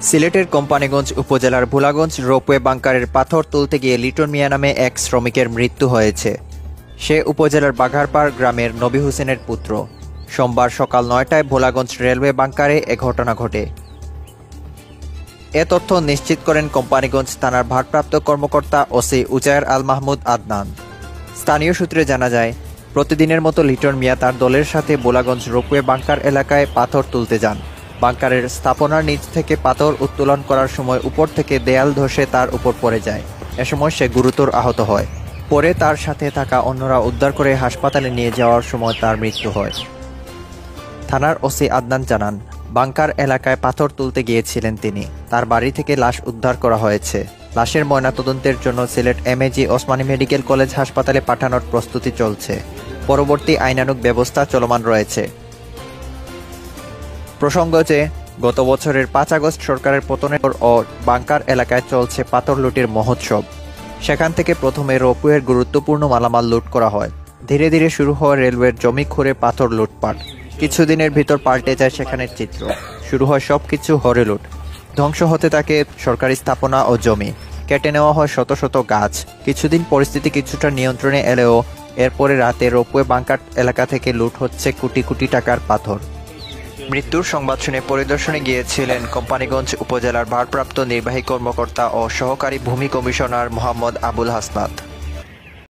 সিলেটের কোম্পানীগঞ্জ উপজেলার ভোলাগঞ্জ রোপওয়ে বাংকারের পাথর তুলতে গিয়ে লিটন মিয়া নামে এক শ্রমিকের মৃত্যু হয়েছে। সে উপজেলার বাঘারপাড় গ্রামের নবী হোসেনের পুত্র। সোমবার সকাল ৯টায় ভোলাগঞ্জ রেলওয়ে বাংকারে এ ঘটনা ঘটে। এ তথ্য নিশ্চিত করেন কোম্পানীগঞ্জ থানার ভারপ্রাপ্ত কর্মকর্তা ওসি উজায়ের আল মাহমুদ আদনান। স্থানীয় সূত্রে জানা যায়, প্রতিদিনের মতো লিটন মিয়া তার দলের সাথে ভোলাগঞ্জ রোপওয়ে বাংকার এলাকায় পাথর তুলতে যান। বাংকারের স্থাপনার নিচ থেকে পাথর উত্তোলন করার সময় উপর থেকে দেয়াল ধসে তার উপর পড়ে যায়। এ সময় সে গুরুতর আহত হয়। পরে তার সাথে থাকা অন্যরা উদ্ধার করে হাসপাতালে নিয়ে যাওয়ার সময় তার মৃত্যু হয়। থানার ওসি আদনান জানান, বাংকার এলাকায় পাথর তুলতে গিয়েছিলেন তিনি। তার বাড়ি থেকে লাশ উদ্ধার করা হয়েছে। লাশের ময়নাতদন্তের জন্য Sylhet MAG Osmani medical college হাসপাতালে পাঠানোর প্রস্তুতি চলছে। পরবর্তী আইনানুগ ব্যবস্থা চলমান রয়েছে। প্রসঙ্গ যে, গত বছরের ৫ আগস্ট সরকারের পতনের পর বাংকার এলাকায় চলছে পাথর লুটের মহোৎসব। সেখান থেকে প্রথমে রোপওয়ের গুরুত্বপূর্ণ মালামাল লুট করা হয়। ধীরে ধীরে শুরু হয় রেলওয়ের জমি খুঁড়ে পাথর লুটপাট। কিছুদিনের ভিতর পাল্টে যায় সেখানের চিত্র। শুরু হয় সবকিছু হরেলুট। ধ্বংস হতে থাকে সরকারি স্থাপনা ও জমি। কেটে নেওয়া হয় শত শত গাছ। কিছুদিন পরিস্থিতি কিছুটা নিয়ন্ত্রণে এলেও এরপরে রাতে রোপওয়ে বাংকার এলাকা থেকে লুট হচ্ছে কোটি কোটি টাকার পাথর। মৃত্যুর সংবাদ শুনে পরিদর্শনে গিয়েছিলেন কোম্পানীগঞ্জ উপজেলার ভারপ্রাপ্ত নির্বাহী কর্মকর্তা ও সহকারী ভূমি কমিশনার মোহাম্মদ আবুল হাসনাত।